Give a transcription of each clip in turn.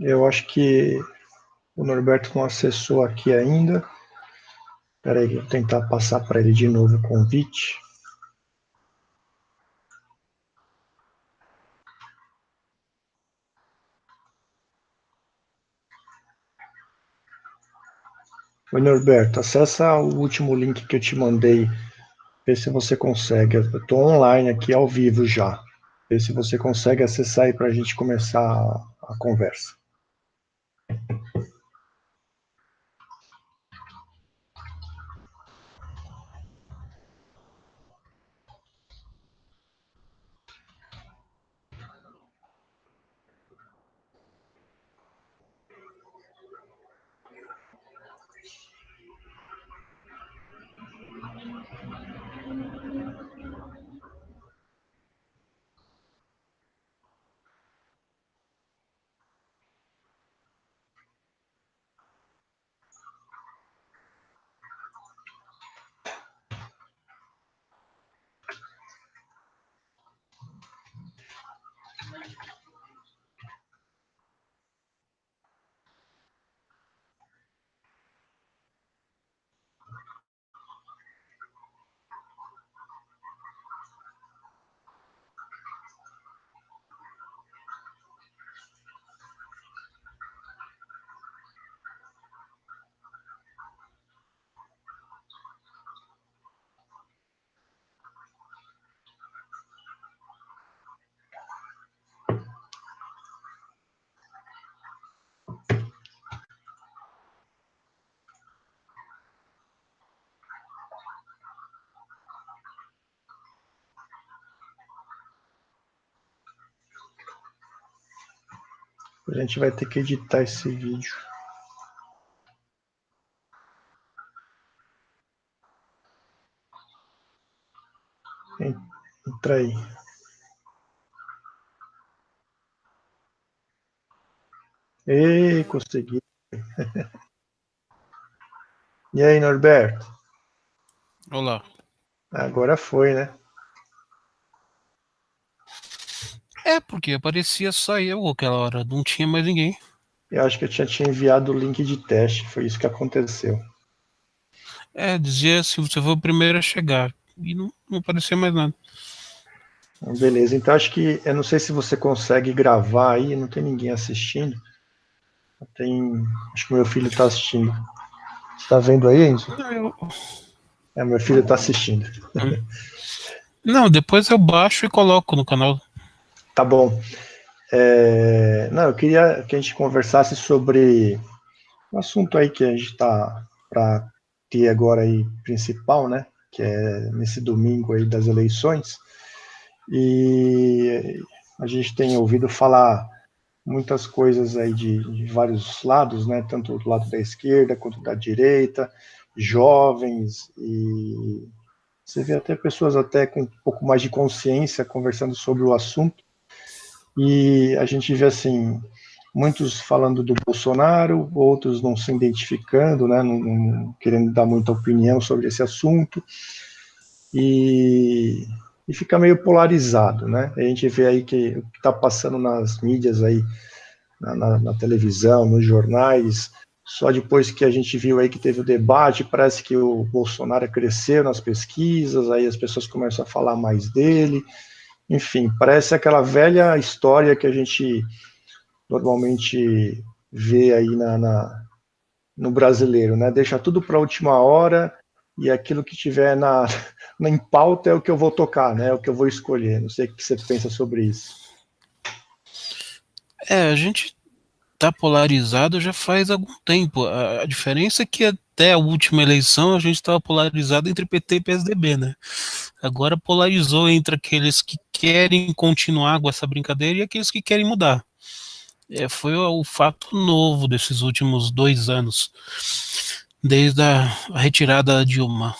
Eu acho que o Norberto não acessou aqui ainda. Espera aí, vou tentar passar para ele de novo o convite. Oi, Norberto, acessa o último link que eu te mandei, vê se você consegue. Eu estou online aqui ao vivo já. Vê se você consegue acessar aí para a gente começar a conversa. A gente vai ter que editar esse vídeo. Entra aí. Ei, consegui. E aí, Norberto? Olá. Agora foi, né? É, porque aparecia só eu aquela hora, não tinha mais ninguém. Eu acho que eu tinha te enviado o link de teste, foi isso que aconteceu. É, dizia se você for o primeiro a chegar. E não aparecia mais nada. Beleza, então acho que, eu não sei se você consegue gravar aí, não tem ninguém assistindo. Acho que meu filho está assistindo. Você está vendo aí, Enzo? Não, eu... Meu filho está assistindo. não, depois eu baixo e coloco no canal. Tá bom. Não, eu queria que a gente conversasse sobre um assunto aí que a gente está para ter agora aí principal, né? Que é nesse domingo aí das eleições. E a gente tem ouvido falar muitas coisas aí de vários lados, né? Tanto do lado da esquerda quanto da direita, jovens e você vê até pessoas até com um pouco mais de consciência conversando sobre o assunto. E a gente vê assim muitos falando do Bolsonaro, outros não se identificando, né? Não querendo dar muita opinião sobre esse assunto. E fica meio polarizado, né? A gente vê aí que o que está passando nas mídias aí na televisão, nos jornais. Só depois que a gente viu aí que teve o debate, parece que o Bolsonaro cresceu nas pesquisas, aí as pessoas começam a falar mais dele. Enfim, parece aquela velha história que a gente normalmente vê aí no brasileiro, né? Deixa tudo para a última hora e aquilo que tiver em pauta é o que eu vou tocar, né? É o que eu vou escolher. Não sei o que você pensa sobre isso. É, a gente tá polarizado já faz algum tempo. A diferença é que até a última eleição a gente estava polarizado entre PT e PSDB, né? Agora polarizou entre aqueles que querem continuar com essa brincadeira e aqueles que querem mudar. Foi o fato novo desses últimos 2 anos, desde a retirada da Dilma.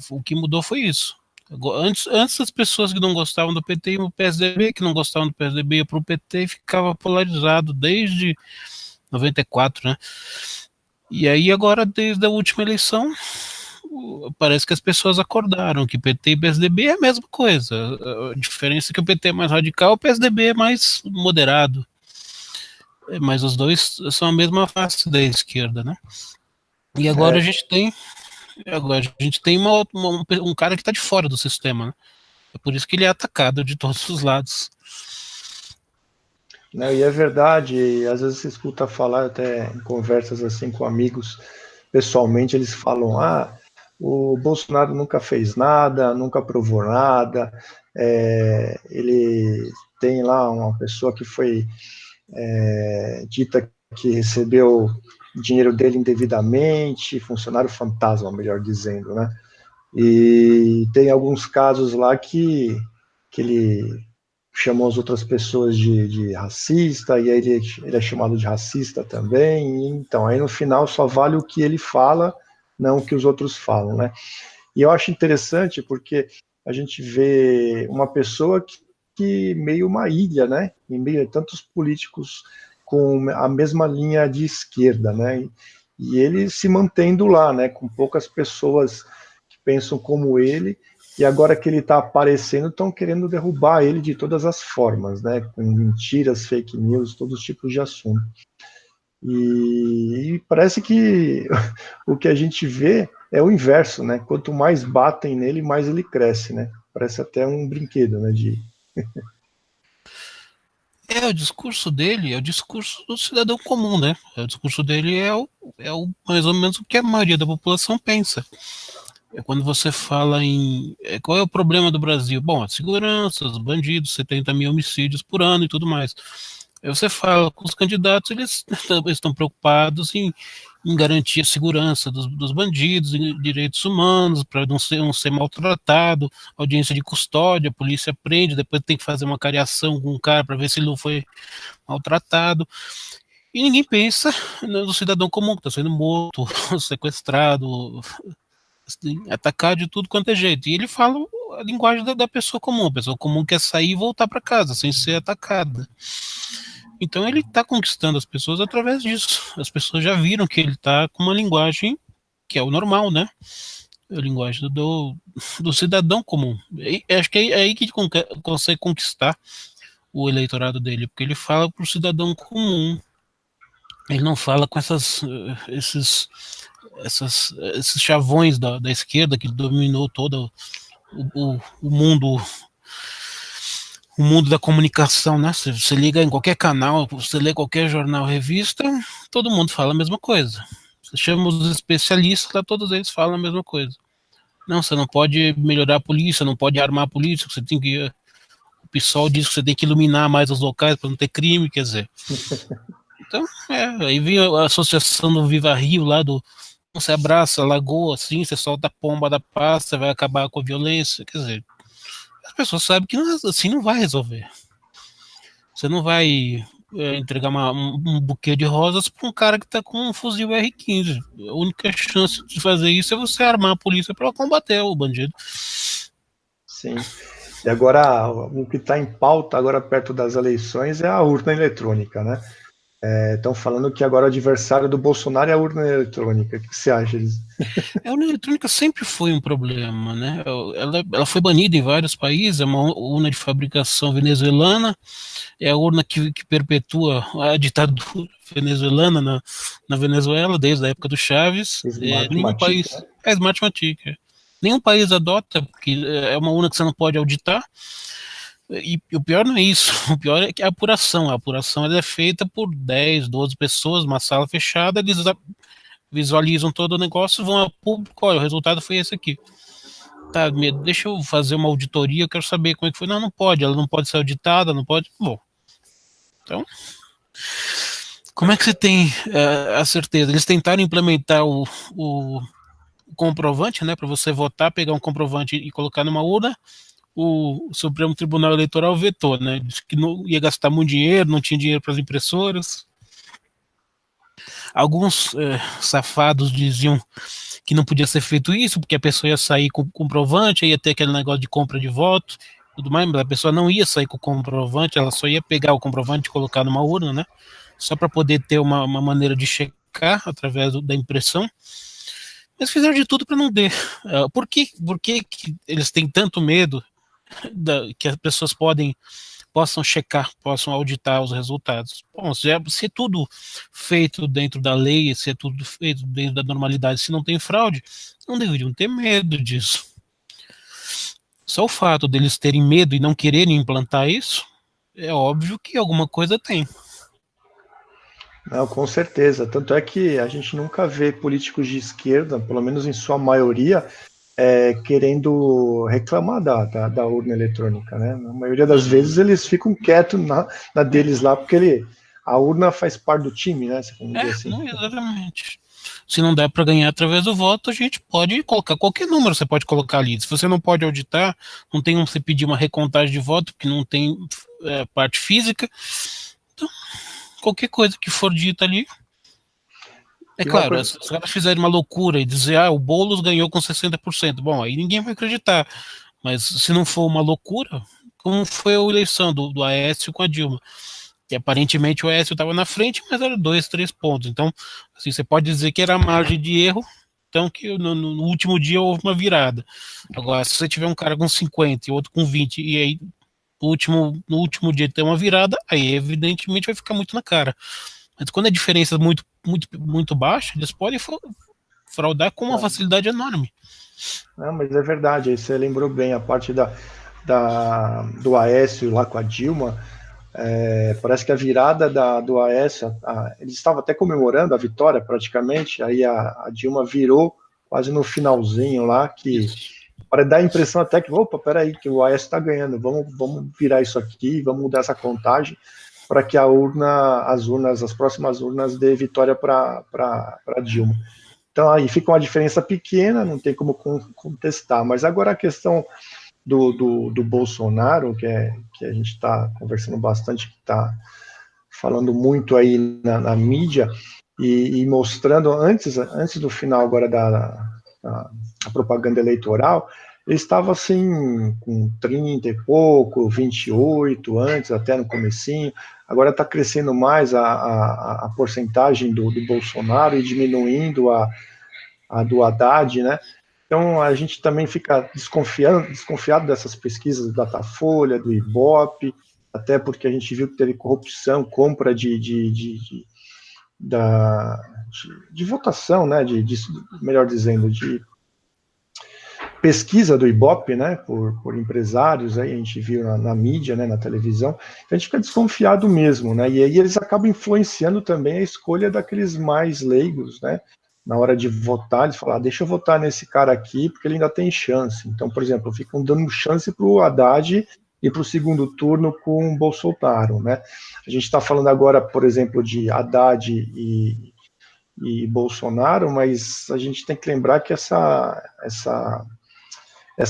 O que mudou foi isso. Antes as pessoas que não gostavam do PT iam para o PSDB, que não gostavam do PSDB iam para o PT e ficava polarizado desde 94, né? E aí agora, desde a última eleição, parece que as pessoas acordaram que PT e PSDB é a mesma coisa. A diferença é que o PT é mais radical, o PSDB é mais moderado. Mas os dois são a mesma face da esquerda, né? E agora a gente tem um cara que está de fora do sistema, né? É por isso que ele é atacado de todos os lados. Né, e é verdade, às vezes você escuta falar até em conversas assim com amigos, pessoalmente eles falam, o Bolsonaro nunca fez nada, nunca provou nada, ele tem lá uma pessoa que foi dita que recebeu dinheiro dele indevidamente, funcionário fantasma, melhor dizendo, né? E tem alguns casos lá que ele chamou as outras pessoas de racista, e aí ele é chamado de racista também, então aí no final só vale o que ele fala, não o que os outros falam, né? E eu acho interessante porque a gente vê uma pessoa que meio uma ilha, né? Em meio a tantos políticos com a mesma linha de esquerda, né? E ele se mantendo lá, né? Com poucas pessoas que pensam como ele, e agora que ele está aparecendo, estão querendo derrubar ele de todas as formas, né? Com mentiras, fake news, todos os tipos de assunto. E parece que o que a gente vê é o inverso, né? Quanto mais batem nele, mais ele cresce, né? Parece até um brinquedo, né? O discurso dele é o discurso do cidadão comum, né? O discurso dele é mais ou menos o que a maioria da população pensa. É quando você fala em qual é o problema do Brasil? Bom, a segurança, os bandidos, 70 mil homicídios por ano e tudo mais. Aí você fala com os candidatos, eles estão preocupados em garantir a segurança dos bandidos, em direitos humanos, para não ser maltratado, audiência de custódia, a polícia prende, depois tem que fazer uma cariação com o cara para ver se ele não foi maltratado. E ninguém pensa no cidadão comum que está sendo morto, sequestrado, atacar de tudo quanto é jeito. E ele fala a linguagem da pessoa comum. A pessoa comum quer sair e voltar para casa sem ser atacada. Então ele está conquistando as pessoas através disso. As pessoas já viram que ele está com uma linguagem que é o normal, né? A linguagem do cidadão comum. E acho que é aí que ele consegue conquistar o eleitorado dele, porque ele fala para o cidadão comum. Ele não fala com esses chavões da esquerda que dominou todo o mundo da comunicação, né? Você liga em qualquer canal, você lê qualquer jornal, revista, todo mundo fala a mesma coisa. Você chama os especialistas, lá todos eles falam a mesma coisa. Não, você não pode melhorar a polícia, não pode armar a polícia, você tem que. O PSOL diz que você tem que iluminar mais os locais para não ter crime, quer dizer. Então, aí vem a associação do Viva Rio lá do. Você abraça a lagoa assim, você solta a pomba da paz, você vai acabar com a violência, quer dizer. As pessoas sabem que assim não vai resolver. Você não vai entregar um buquê de rosas para um cara que está com um fuzil R-15. A única chance de fazer isso é você armar a polícia para combater o bandido. Sim. E agora, o que está em pauta agora perto das eleições é a urna eletrônica, né? Estão falando que agora o adversário do Bolsonaro é a urna eletrônica. O que você acha disso? A urna eletrônica sempre foi um problema, né? Ela foi banida em vários países, é uma urna de fabricação venezuelana, é a urna que perpetua a ditadura venezuelana na Venezuela, desde a época do Chaves. Nenhum país. Né? É Smartmatic. Nenhum país adota, porque é uma urna que você não pode auditar. E o pior não é isso, o pior é que a apuração ela é feita por 10, 12 pessoas, uma sala fechada, eles visualizam todo o negócio, vão ao público, olha, o resultado foi esse aqui. Tá, deixa eu fazer uma auditoria, eu quero saber como é que foi. Não, não pode, ela não pode ser auditada, não pode. Bom, então, como é que você tem a certeza? Eles tentaram implementar o comprovante, né, para você votar, pegar um comprovante e colocar numa urna. O Supremo Tribunal Eleitoral vetou, né? Disse que não ia gastar muito dinheiro, não tinha dinheiro para as impressoras. Alguns safados diziam que não podia ser feito isso, porque a pessoa ia sair com o comprovante, ia ter aquele negócio de compra de voto, tudo mais, mas a pessoa não ia sair com o comprovante, ela só ia pegar o comprovante e colocar numa urna, né? Só para poder ter uma maneira de checar através da impressão. Mas fizeram de tudo para não ter. Por que eles têm tanto medo que as pessoas podem possam checar, possam auditar os resultados. Bom, se é tudo feito dentro da lei, se é tudo feito dentro da normalidade, se não tem fraude, não deveriam ter medo disso. Só o fato deles terem medo e não quererem implantar isso, é óbvio que alguma coisa tem. Não, com certeza. Tanto é que a gente nunca vê políticos de esquerda, pelo menos em sua maioria, querendo reclamar da urna eletrônica, né? Na maioria das vezes eles ficam quietos na deles lá, porque a urna faz parte do time, né? Vamos dizer assim. Não, exatamente. Se não der para ganhar através do voto, a gente pode colocar qualquer número, você pode colocar ali. Se você não pode auditar, não tem como você pedir uma recontagem de voto, porque não tem parte física. Então, qualquer coisa que for dita ali. É claro, se os caras fizerem uma loucura e dizer, o Boulos ganhou com 60%, bom, aí ninguém vai acreditar. Mas se não for uma loucura, como foi a eleição do Aécio com a Dilma? Que aparentemente o Aécio estava na frente, mas era 2, 3 pontos. Então, assim, você pode dizer que era margem de erro, então que no último dia houve uma virada. Agora, se você tiver um cara com 50 e outro com 20, e aí no último dia tem uma virada, aí evidentemente vai ficar muito na cara. Mas quando a diferença é muito, muito, muito baixa, eles podem fraudar com uma facilidade enorme. Não, mas é verdade, aí você lembrou bem a parte do Aécio lá com a Dilma. Parece que a virada do Aécio, eles estavam até comemorando a vitória praticamente, aí a Dilma virou quase no finalzinho lá, que para dar a impressão até que, opa, peraí, que o Aécio está ganhando, vamos virar isso aqui, vamos mudar essa contagem, para que as próximas urnas dê vitória para Dilma. Então aí fica uma diferença pequena, não tem como contestar, mas agora a questão do Bolsonaro, que a gente está conversando bastante, que está falando muito aí na mídia, e mostrando antes do final agora da propaganda eleitoral, ele estava assim com 30 e pouco, 28 antes, até no comecinho, agora está crescendo mais a porcentagem do Bolsonaro e diminuindo a do Haddad, né? Então a gente também fica desconfiado dessas pesquisas do Datafolha, do Ibope, até porque a gente viu que teve corrupção, compra de votação, né? Melhor dizendo, de pesquisa do Ibope, né, por empresários, aí a gente viu na mídia, né, na televisão, então a gente fica desconfiado mesmo, né, e aí eles acabam influenciando também a escolha daqueles mais leigos, né, na hora de votar, eles falam, deixa eu votar nesse cara aqui, porque ele ainda tem chance. Então, por exemplo, ficam dando chance para o Haddad e para o segundo turno com o Bolsonaro, né. A gente está falando agora, por exemplo, de Haddad e Bolsonaro, mas a gente tem que lembrar que essa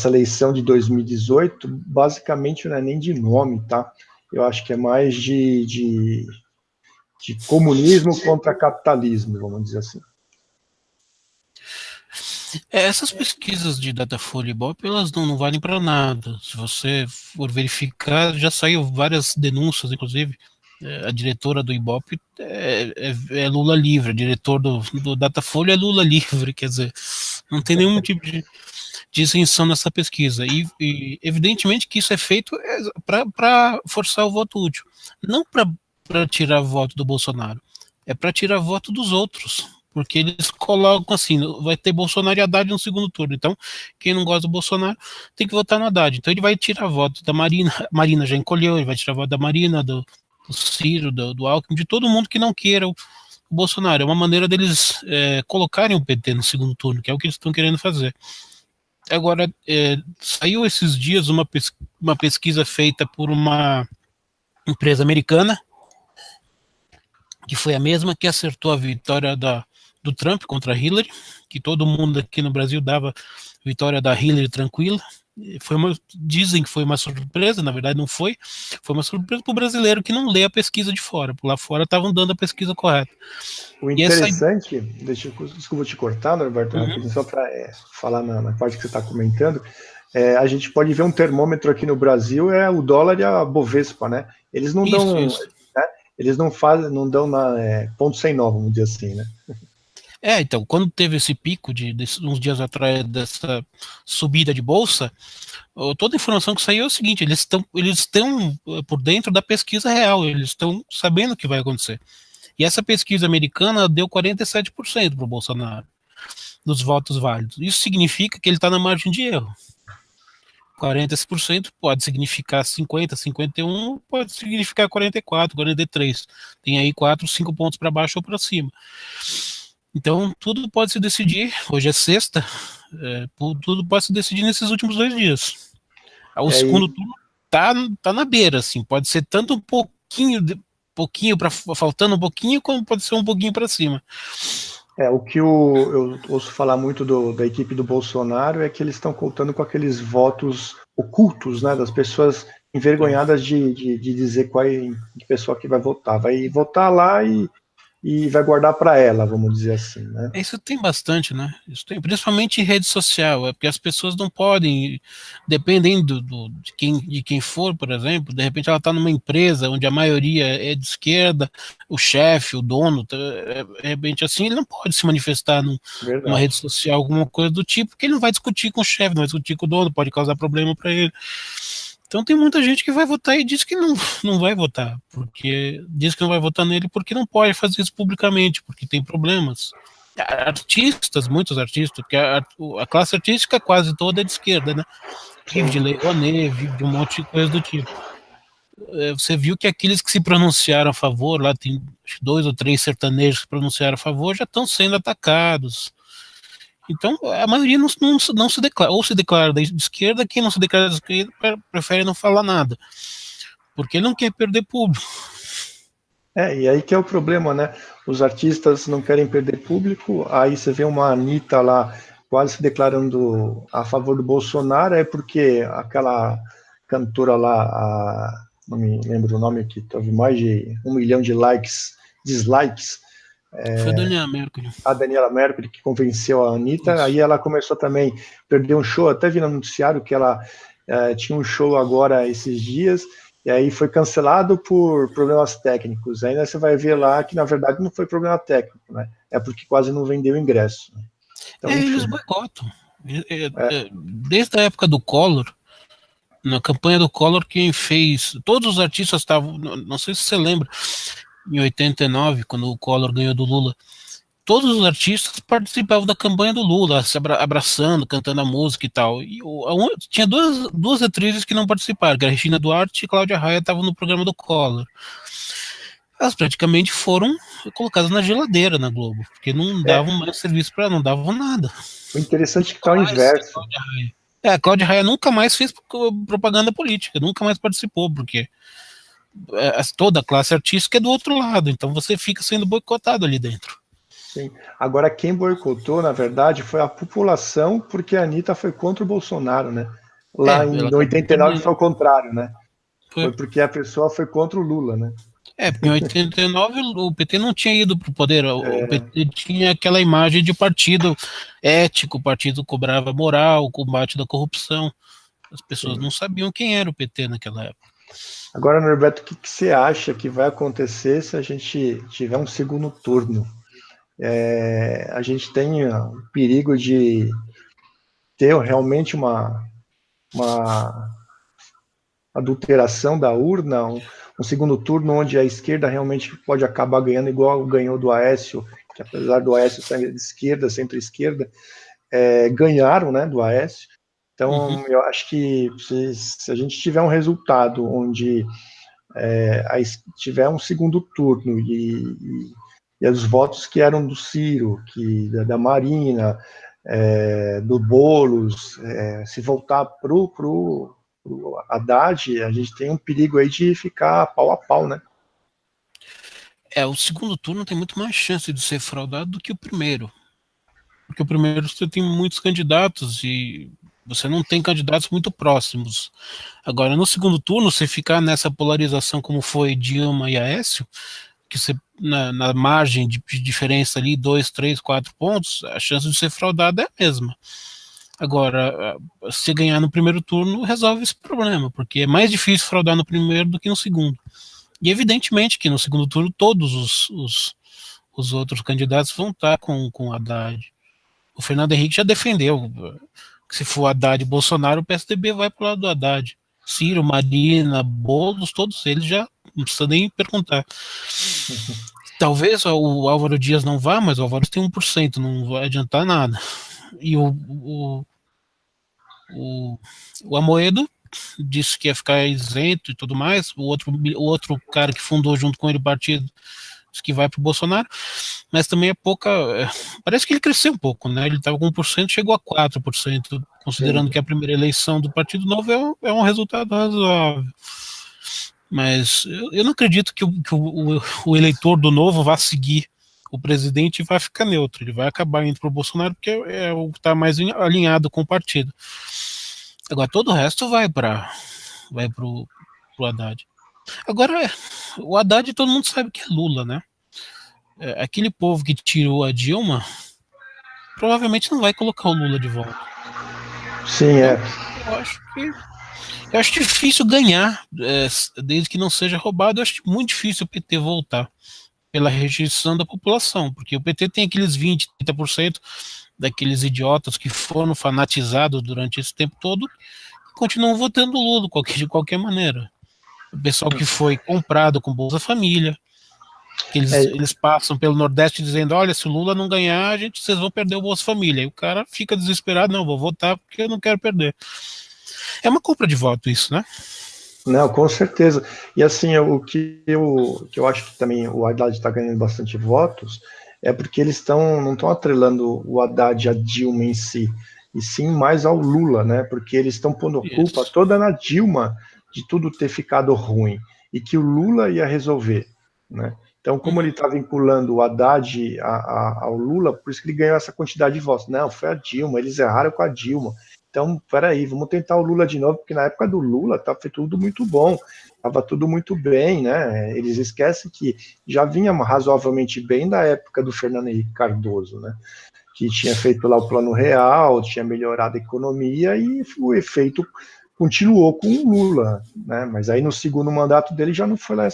eleição de 2018, basicamente não é nem de nome, tá? Eu acho que é mais de comunismo contra capitalismo, vamos dizer assim. Essas pesquisas de Datafolha e Ibope, elas não valem para nada. Se você for verificar, já saiu várias denúncias, inclusive, a diretora do Ibope é Lula livre, a diretor do Datafolha é Lula livre, quer dizer, não tem nenhum tipo de isenção nessa pesquisa. E evidentemente que isso é feito para forçar o voto útil, não para tirar voto do Bolsonaro, é para tirar voto dos outros, porque eles colocam assim, vai ter Bolsonaro e Haddad no segundo turno, então quem não gosta do Bolsonaro tem que votar no Haddad, então ele vai tirar voto da Marina já encolheu, ele vai tirar voto da Marina, do Ciro, do Alckmin, de todo mundo que não queira o Bolsonaro. É uma maneira deles colocarem o PT no segundo turno, que é o que eles estão querendo fazer. Agora, saiu esses dias uma pesquisa feita por uma empresa americana, que foi a mesma que acertou a vitória do Trump contra a Hillary, que todo mundo aqui no Brasil dava vitória da Hillary tranquila. Dizem que foi uma surpresa, na verdade não foi. Foi uma surpresa para o brasileiro que não lê a pesquisa de fora. Por lá fora estavam dando a pesquisa correta. O interessante, desculpa te cortar, Norberto, só para falar na parte que você está comentando, a gente pode ver um termômetro aqui no Brasil, é o dólar e a Bovespa, né? Eles não dão, né? Eles não dão ponto sem nó, vamos dizer assim, né? Então, quando teve esse pico uns dias atrás dessa subida de bolsa, toda a informação que saiu é o seguinte: eles estão por dentro da pesquisa real, eles estão sabendo o que vai acontecer. E essa pesquisa americana deu 47% para o Bolsonaro dos votos válidos. Isso significa que ele está na margem de erro. 40% pode significar 50, 51, pode significar 44, 43. Tem aí 4, 5 pontos para baixo ou para cima. Então, tudo pode se decidir. Hoje é sexta, tudo pode se decidir nesses últimos 2 dias. O segundo turno tá na beira, assim. Pode ser tanto um pouquinho para faltando um pouquinho, como pode ser um pouquinho para cima. O que eu ouço falar muito da equipe do Bolsonaro é que eles estão contando com aqueles votos ocultos, né, das pessoas envergonhadas de dizer qual é a pessoa que vai votar. Vai votar lá e vai guardar para ela, vamos dizer assim, né? Isso tem bastante, né? Isso tem, principalmente em rede social, porque as pessoas não podem, dependendo de quem for, por exemplo, de repente ela está numa empresa onde a maioria é de esquerda, o chefe, o dono, de repente assim, ele não pode se manifestar numa rede social, alguma coisa do tipo, porque ele não vai discutir com o chefe, não vai discutir com o dono, pode causar problema para ele. Então tem muita gente que vai votar e diz que não vai votar, porque diz que não vai votar nele porque não pode fazer isso publicamente, porque tem problemas. Artistas, muitos artistas, porque a classe artística quase toda é de esquerda, né? Vive de Lei Rouanet, vive de um monte de coisa do tipo. Você viu que aqueles que se pronunciaram a favor, lá tem 2 ou 3 sertanejos que pronunciaram a favor, já estão sendo atacados. Então, a maioria não se declara, ou se declara da esquerda, quem não se declara da esquerda prefere não falar nada, porque não quer perder público. E aí que é o problema, né? Os artistas não querem perder público, aí você vê uma Anitta lá quase se declarando a favor do Bolsonaro, é porque aquela cantora lá, não me lembro o nome, que teve mais de 1 milhão de dislikes, Foi a Daniela Mercury. A Daniela Mercury, que convenceu a Anitta. Isso. Aí ela começou também a perder um show, até vi no noticiário que ela tinha um show agora esses dias, e aí foi cancelado por problemas técnicos. Aí você vai ver lá que, na verdade, não foi problema técnico, né? É porque quase não vendeu ingresso. Né? Então, eles boicotam. Desde a época do Collor, na campanha do Collor, quem fez... Todos os artistas estavam... Não sei se você lembra, em 89, quando o Collor ganhou do Lula, todos os artistas participavam da campanha do Lula, se abraçando, cantando a música e tal. E tinha duas atrizes que não participaram, que a Regina Duarte e Cláudia Raia estavam no programa do Collor. Elas praticamente foram colocadas na geladeira na Globo, porque não davam mais serviço para ela, não davam nada. O interessante é que está o inverso. A Cláudia Raia nunca mais fez propaganda política, nunca mais participou, porque toda a classe artística é do outro lado, então você fica sendo boicotado ali dentro. Sim. Agora, quem boicotou, na verdade, foi a população, porque a Anitta foi contra o Bolsonaro, né? Lá em 89 foi o contrário, né? Foi porque a pessoa foi contra o Lula, né? Porque em 89 o PT não tinha ido para o poder, o PT tinha aquela imagem de partido ético, o partido cobrava moral, o combate da corrupção. As pessoas não sabiam quem era o PT naquela época. Agora, Norberto, o que você acha que vai acontecer se a gente tiver um segundo turno? A gente tem o perigo de ter realmente uma adulteração da urna, um segundo turno onde a esquerda realmente pode acabar ganhando igual ganhou do Aécio, que apesar do Aécio ser de esquerda, centro-esquerda, ganharam, né, do Aécio. Então, eu acho que se a gente tiver um resultado onde tiver um segundo turno e os votos que eram do Ciro, da Marina, do Boulos, se voltar pro Haddad, a gente tem um perigo aí de ficar pau a pau, né? O segundo turno tem muito mais chance de ser fraudado do que o primeiro. Porque o primeiro você tem muitos candidatos e você não tem candidatos muito próximos. Agora, no segundo turno, você ficar nessa polarização como foi Dilma e Aécio, que você, na margem de diferença ali, 2, 3, 4 pontos, a chance de ser fraudado é a mesma. Agora, se ganhar no primeiro turno, resolve esse problema, porque é mais difícil fraudar no primeiro do que no segundo. E evidentemente que no segundo turno todos os os outros candidatos vão estar com o Haddad. O Fernando Henrique já defendeu que se for Haddad e Bolsonaro, o PSDB vai para o lado do Haddad. Ciro, Marina, Boulos, todos eles já não precisa nem perguntar. Talvez o Álvaro Dias não vá, mas o Álvaro tem 1%, não vai adiantar nada. E o Amoedo disse que ia ficar isento e tudo mais. O outro cara que fundou junto com ele o partido disse que vai para o Bolsonaro, mas também é pouca. Parece que ele cresceu um pouco, né? Ele estava com 1%, chegou a 4%, considerando Sim. que a primeira eleição do Partido Novo é um resultado razoável. Mas eu não acredito que o eleitor do Novo vá seguir o presidente e vai ficar neutro. Ele vai acabar indo para o Bolsonaro porque é o que está mais alinhado com o partido. Agora todo o resto vai para o Haddad. Agora, o Haddad todo mundo sabe que é Lula, né? Aquele povo que tirou a Dilma provavelmente não vai colocar o Lula de volta. Sim, Eu acho difícil ganhar, desde que não seja roubado. Eu acho muito difícil o PT voltar pela rejeição da população, porque o PT tem aqueles 20%, 30% daqueles idiotas que foram fanatizados durante esse tempo todo e continuam votando Lula de qualquer maneira. O pessoal que foi comprado com Bolsa Família, que eles passam pelo Nordeste dizendo, olha, se o Lula não ganhar, vocês vão perder o Bolsa Família. E o cara fica desesperado, não, vou votar porque eu não quero perder. É uma compra de voto isso, né? Não, com certeza. E assim, o que eu acho que também o Haddad está ganhando bastante votos é porque eles não estão atrelando o Haddad a Dilma em si, e sim mais ao Lula, né? Porque eles estão pondo a culpa toda na Dilma de tudo ter ficado ruim e que o Lula ia resolver, né? Então, como ele está vinculando o Haddad ao Lula, por isso que ele ganhou essa quantidade de votos. Não, foi a Dilma, eles erraram com a Dilma. Então, peraí, vamos tentar o Lula de novo, porque na época do Lula foi tudo muito bom, estava tudo muito bem, né? Eles esquecem que já vinha razoavelmente bem da época do Fernando Henrique Cardoso, né? Que tinha feito lá o Plano Real, tinha melhorado a economia e o efeito continuou com o Lula, né? Mas aí no segundo mandato dele já não foi lá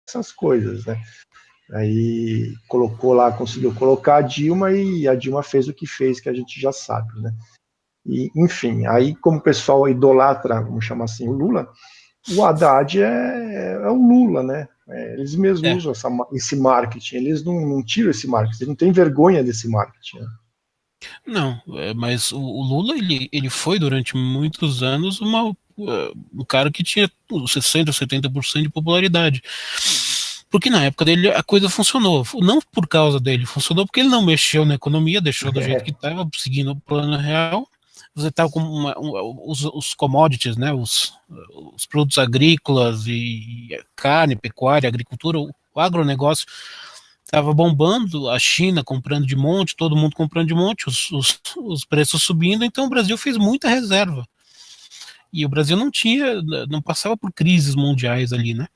essas coisas, né? Aí conseguiu colocar a Dilma e a Dilma fez o que fez, que a gente já sabe, né? E, enfim, aí como o pessoal idolatra, vamos chamar assim, o Lula, o Haddad é o Lula, né? Eles mesmos usam esse marketing, eles não tiram esse marketing, eles não têm vergonha desse marketing. Né? Não, mas o Lula, ele foi durante muitos anos um cara que tinha 60%, 70% de popularidade. Porque na época dele a coisa funcionou. Não por causa dele, funcionou porque ele não mexeu na economia, deixou do jeito que estava, seguindo o Plano Real. Você estava com os commodities, né, os produtos agrícolas e carne, pecuária, agricultura, o agronegócio estava bombando, a China comprando de monte, todo mundo comprando de monte, os preços subindo, então o Brasil fez muita reserva. E o Brasil não passava por crises mundiais ali, né?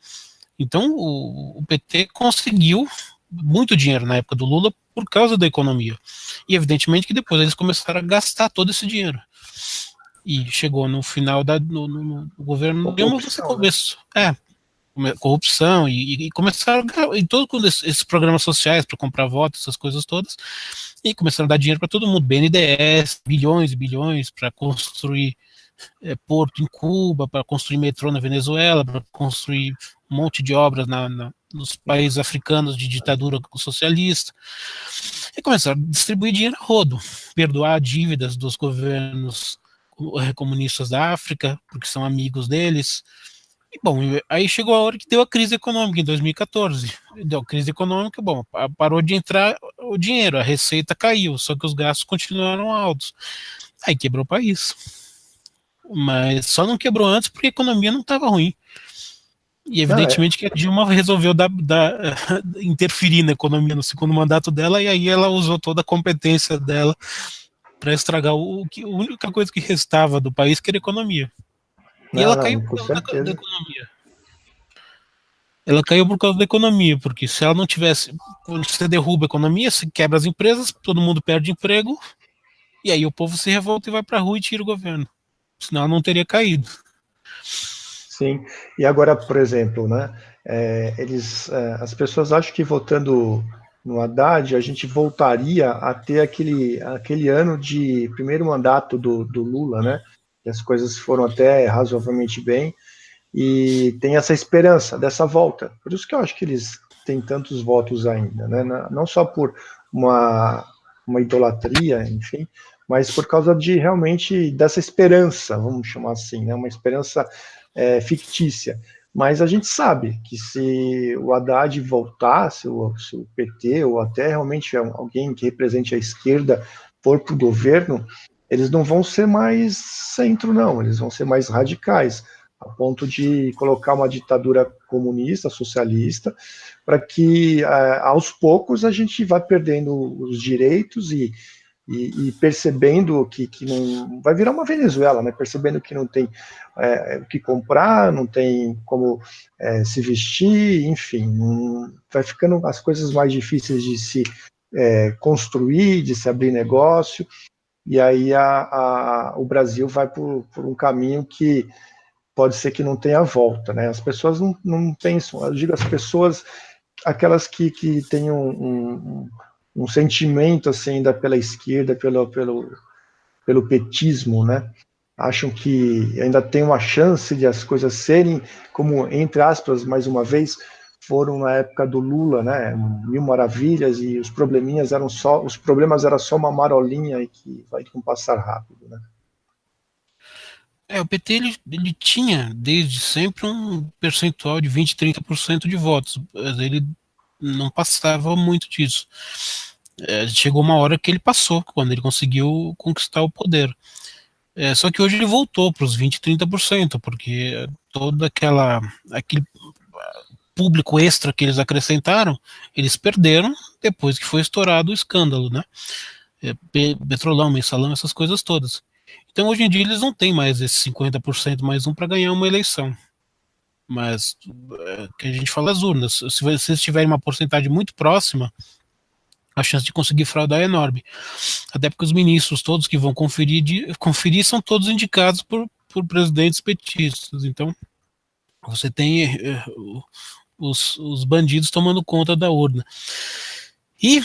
Então o PT conseguiu muito dinheiro na época do Lula por causa da economia. E evidentemente que depois eles começaram a gastar todo esse dinheiro. E chegou no final no governo Dilma, você começou. Corrupção e começaram em todos esses programas sociais para comprar votos, essas coisas todas, e começaram a dar dinheiro para todo mundo, BNDES, bilhões e bilhões para construir porto em Cuba, para construir metrô na Venezuela, para construir um monte de obras nos países africanos de ditadura socialista, e começaram a distribuir dinheiro a rodo, perdoar dívidas dos governos comunistas da África, porque são amigos deles. E, bom, aí chegou a hora que deu a crise econômica em 2014. Deu crise econômica, bom, parou de entrar o dinheiro, a receita caiu, só que os gastos continuaram altos. Aí quebrou o país. Mas só não quebrou antes porque a economia não estava ruim. E evidentemente que a Dilma resolveu interferir na economia no segundo mandato dela, e aí ela usou toda a competência dela para estragar a única coisa que restava do país, que era a economia. E ela caiu por causa da economia. Ela caiu por causa da economia, porque se ela não tivesse, quando você derruba a economia, você quebra as empresas, todo mundo perde emprego, e aí o povo se revolta e vai para a rua e tira o governo. Senão ela não teria caído. Sim, e agora, por exemplo, né, as pessoas acham que votando no Haddad, a gente voltaria a ter aquele ano de primeiro mandato do Lula, né? Que as coisas foram até razoavelmente bem, e tem essa esperança dessa volta. Por isso que eu acho que eles têm tantos votos ainda, né? Não só por uma idolatria, enfim, mas por causa de realmente dessa esperança, vamos chamar assim, né? Uma esperança fictícia. Mas a gente sabe que se o Haddad voltar, se o PT ou até realmente alguém que represente a esquerda for para o governo, eles não vão ser mais centro, não, eles vão ser mais radicais, a ponto de colocar uma ditadura comunista, socialista, para que aos poucos a gente vá perdendo os direitos e percebendo que não vai virar uma Venezuela, né? Percebendo que não tem o que comprar, não tem como se vestir, enfim, vai ficando as coisas mais difíceis de se construir, de se abrir negócio, e aí o Brasil vai por um caminho que pode ser que não tenha volta, né? As pessoas não pensam, eu digo as pessoas, aquelas que têm um sentimento assim ainda pela esquerda, pelo petismo, né? Acham que ainda tem uma chance de as coisas serem como, entre aspas, mais uma vez, foram na época do Lula, né? Mil maravilhas, e os probleminhas eram só, os problemas era só uma marolinha e que vai com passar rápido, né? O PT ele tinha desde sempre um percentual de 20, 30% de votos, mas ele não passava muito disso. Chegou uma hora que ele passou, quando ele conseguiu conquistar o poder. Só que hoje ele voltou para os 20, 30%, porque todo aquele público extra que eles acrescentaram, eles perderam depois que foi estourado o escândalo, né? Petrolão, mensalão, essas coisas todas. Então hoje em dia eles não têm mais esse 50% mais um para ganhar uma eleição. Mas que a gente fala as urnas, se vocês tiverem uma porcentagem muito próxima, a chance de conseguir fraudar é enorme. Até porque os ministros todos que vão conferir são todos indicados por presidentes petistas. Então você tem os bandidos tomando conta da urna. E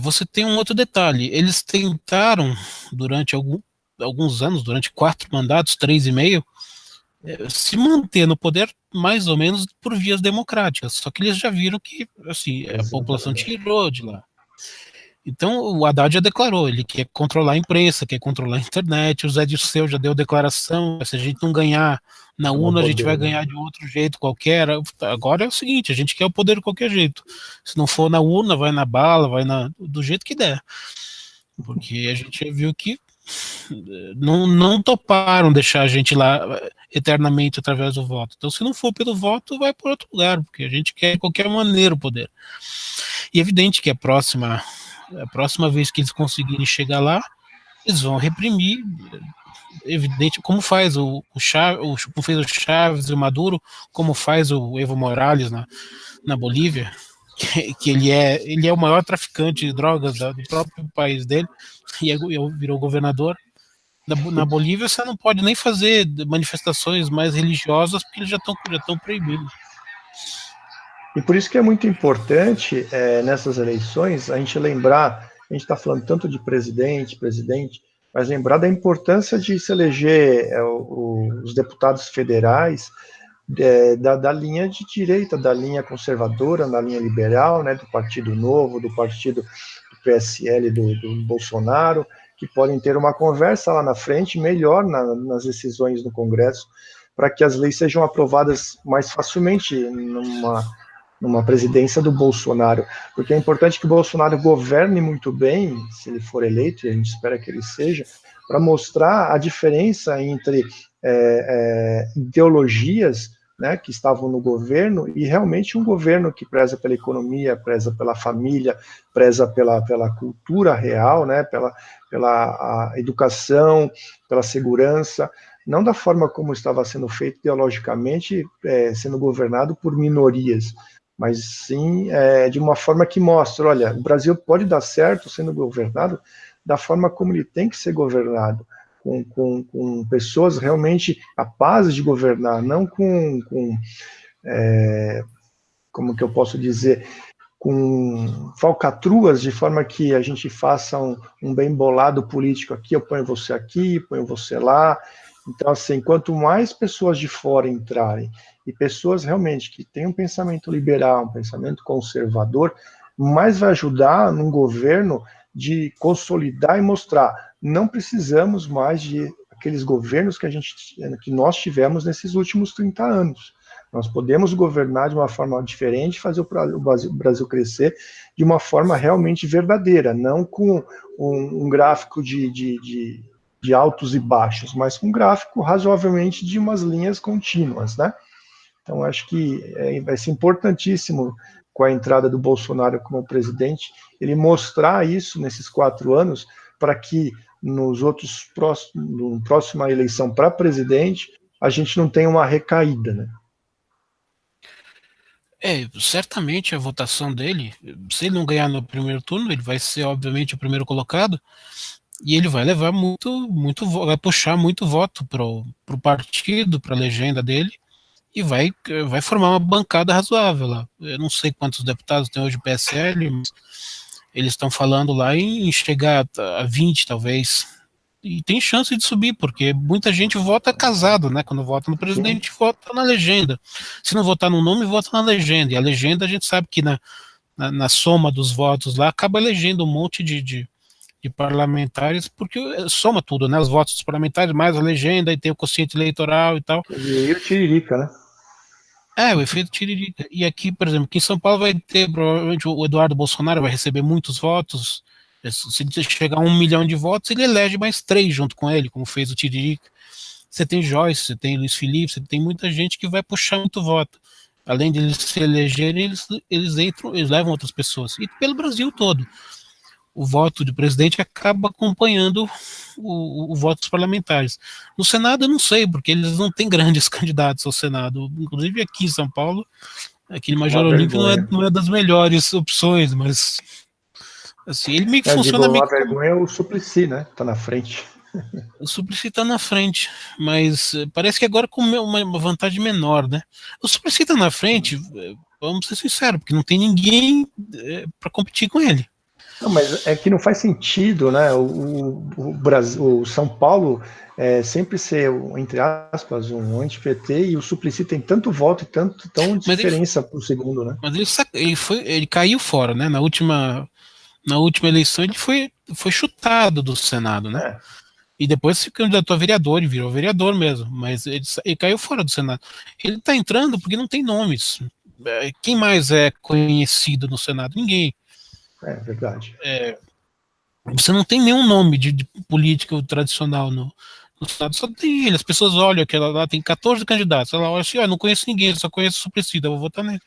você tem um outro detalhe, eles tentaram durante alguns anos, durante 4 mandatos, 3,5, se manter no poder mais ou menos por vias democráticas, só que eles já viram que assim, a população tirou de lá. Então o Haddad já declarou, ele quer controlar a imprensa, quer controlar a internet, o Zé Dirceu já deu declaração, se a gente não ganhar na urna, a gente vai ganhar de outro jeito qualquer. Agora é o seguinte, a gente quer o poder de qualquer jeito. Se não for na urna, vai na bala, do jeito que der. Porque a gente já viu que não toparam deixar a gente lá eternamente através do voto. Então, se não for pelo voto, vai por outro lugar, porque a gente quer de qualquer maneira o poder. E é evidente que a próxima vez que eles conseguirem chegar lá, eles vão reprimir, evidente, como faz como fez o Chaves e o Maduro, como faz o Evo Morales na Bolívia, que ele é o maior traficante de drogas do próprio país dele, e virou governador. Na Bolívia você não pode nem fazer manifestações mais religiosas, porque eles já estão proibidos. E por isso que é muito importante, nessas eleições, a gente lembrar, a gente está falando tanto de presidente, mas lembrar da importância de se eleger os deputados federais da linha de direita, da linha conservadora, da linha liberal, né, do Partido Novo, do partido do PSL do Bolsonaro, que podem ter uma conversa lá na frente melhor nas decisões no Congresso, para que as leis sejam aprovadas mais facilmente numa presidência do Bolsonaro, porque é importante que o Bolsonaro governe muito bem, se ele for eleito, e a gente espera que ele seja, para mostrar a diferença entre ideologias, né, que estavam no governo, e realmente um governo que preza pela economia, preza pela família, preza pela cultura real, né, pela educação, pela segurança, não da forma como estava sendo feito ideologicamente, sendo governado por minorias, mas sim de uma forma que mostra, olha, o Brasil pode dar certo sendo governado da forma como ele tem que ser governado, com pessoas realmente capazes de governar, não como que eu posso dizer, com falcatruas, de forma que a gente faça um bem bolado político aqui, eu ponho você aqui, ponho você lá. Então, assim, quanto mais pessoas de fora entrarem, e pessoas realmente que têm um pensamento liberal, um pensamento conservador, mais vai ajudar num governo de consolidar e mostrar, não precisamos mais de aqueles governos que nós tivemos nesses últimos 30 anos. Nós podemos governar de uma forma diferente, fazer o Brasil crescer de uma forma realmente verdadeira, não com um gráfico de altos e baixos, mas com um gráfico razoavelmente de umas linhas contínuas, né? Então, acho que vai ser importantíssimo, com a entrada do Bolsonaro como presidente, ele mostrar isso nesses 4 anos, para que na próxima eleição para presidente, a gente não tenha uma recaída, né? Certamente a votação dele, se ele não ganhar no primeiro turno, ele vai ser, obviamente, o primeiro colocado, e ele vai levar vai puxar muito voto pro partido, para a legenda dele, e vai formar uma bancada razoável lá. Eu não sei quantos deputados tem hoje o PSL, mas eles estão falando lá em chegar a 20, talvez. E tem chance de subir, porque muita gente vota casado, né? Quando vota no presidente, vota na legenda. Se não votar no nome, vota na legenda. E a legenda, a gente sabe que na soma dos votos lá, acaba elegendo um monte de parlamentares, porque soma tudo, né? Os votos dos parlamentares, mais a legenda, e tem o quociente eleitoral e tal. E o Tiririca, né? O efeito Tiririca. E aqui, por exemplo, aqui em São Paulo vai ter, provavelmente, o Eduardo Bolsonaro vai receber muitos votos. Se ele chegar a 1 milhão de votos, ele elege mais 3 junto com ele, como fez o Tiririca. Você tem Joyce, você tem Luiz Felipe, você tem muita gente que vai puxar muito voto. Além de eles se elegerem, eles levam outras pessoas. E pelo Brasil todo. O voto do presidente acaba acompanhando o voto dos parlamentares. No Senado eu não sei, porque eles não têm grandes candidatos ao Senado. Inclusive aqui em São Paulo, aquele Major Olímpio não é das melhores opções, mas assim, ele meio que funciona meio que... vergonha é o Suplicy, né? Tá na frente. O Suplicy tá na frente, mas parece que agora com uma vantagem menor, né? O Suplicy tá na frente, vamos ser sinceros, porque não tem ninguém para competir com ele. Não, mas é que não faz sentido, né? O São Paulo sempre ser, entre aspas, um anti-PT, e o Suplicy tem tanto voto e tão diferença para o segundo, né? Mas ele caiu fora, né? Na última eleição ele foi chutado do Senado, né? E depois se candidatou a vereador e virou vereador mesmo, mas ele caiu fora do Senado. Ele tá entrando porque não tem nomes. Quem mais é conhecido no Senado? Ninguém. É verdade. Você não tem nenhum nome de político tradicional no Senado, só tem ele. As pessoas olham que ela lá tem 14 candidatos. Ela olha assim: eu não conheço ninguém, eu só conheço o Suplicy, eu vou votar nele.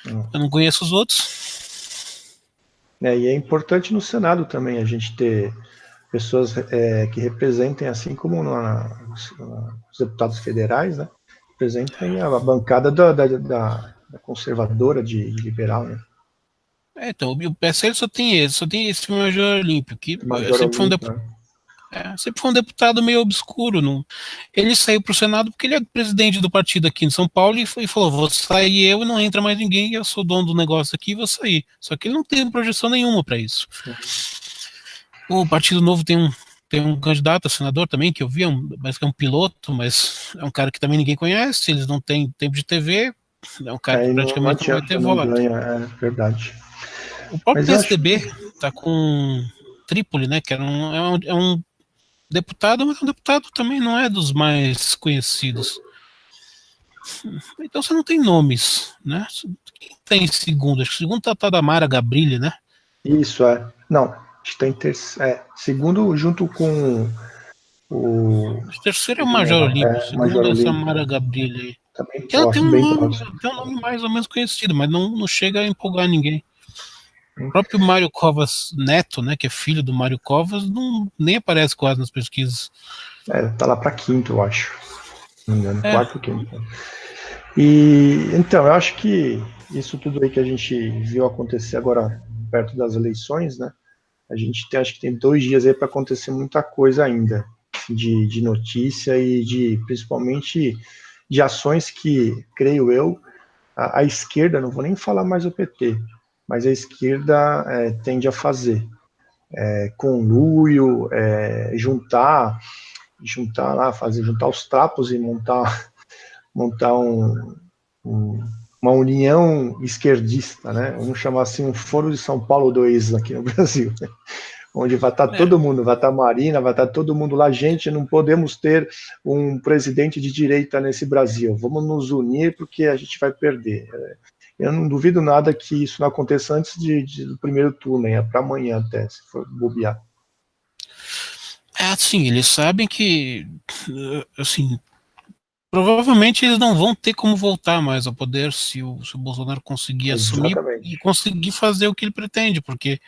Eu não conheço os outros. E é importante no Senado também a gente ter pessoas que representem, assim como os deputados federais, né? Representem a bancada da conservadora de liberal, né? Então, o PSL só tem esse Major Olímpio, que sempre foi um deputado meio obscuro. Ele saiu para o Senado porque ele é presidente do partido aqui em São Paulo e falou: vou sair eu e não entra mais ninguém, eu sou dono do negócio aqui e vou sair. Só que ele não tem projeção nenhuma para isso. O Partido Novo tem um candidato a senador também, que eu vi, parece que é um piloto, mas é um cara que também ninguém conhece, eles não têm tempo de TV, é um cara que praticamente não vai ter voto. É verdade. O próprio PSDB está com Trípoli, né, que é um deputado, mas um deputado também não é dos mais conhecidos. Então você não tem nomes, né? Quem tem segundo? Acho que o segundo tá da Mara Gabrilli, né? Isso, não, acho que tem segundo junto com o terceiro é o Major Olímpio, segundo é essa Mara Gabrilli. Ela tem um nome mais ou menos conhecido, mas não chega a empolgar ninguém. O próprio Mário Covas Neto, né, que é filho do Mário Covas, nem aparece quase nas pesquisas. Tá lá para quinto, eu acho. Não me engano, quarto, quinto. E então, eu acho que isso tudo aí que a gente viu acontecer agora perto das eleições, né? A gente acho que tem 2 dias aí para acontecer muita coisa ainda, de notícia e principalmente de ações que, creio eu, a esquerda, não vou nem falar mais o PT, mas a esquerda tende a fazer. Conluio, juntar lá, juntar os trapos e montar uma união esquerdista, né? Vamos chamar assim um Foro de São Paulo 2 aqui no Brasil, onde vai estar todo mundo, vai estar a Marina, vai estar todo mundo lá. Gente, não podemos ter um presidente de direita nesse Brasil, vamos nos unir porque a gente vai perder. Eu não duvido nada que isso não aconteça antes do primeiro turno, é para amanhã até, se for bobear. Assim, eles sabem que, assim, provavelmente eles não vão ter como voltar mais ao poder se o Bolsonaro conseguir assumir e conseguir fazer o que ele pretende, porque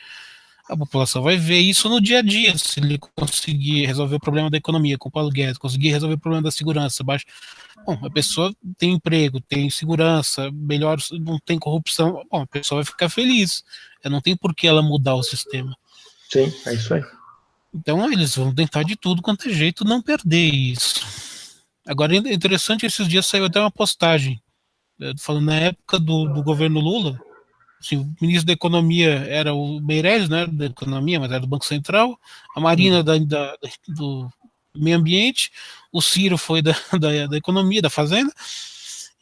a população vai ver isso no dia a dia. Se ele conseguir resolver o problema da economia com o Paulo Guedes, conseguir resolver o problema da segurança, bom, a pessoa tem emprego, tem segurança, melhor, não tem corrupção, bom, a pessoa vai ficar feliz. Não tem por que ela mudar o sistema. Sim, é isso aí. Então eles vão tentar de tudo quanto é jeito não perder isso. Agora é interessante, esses dias saiu até uma postagem falando na época do governo Lula. Assim, o ministro da Economia era o Meirelles, né, da Economia, mas era do Banco Central, a Marina do Meio Ambiente, o Ciro foi da Economia, da Fazenda,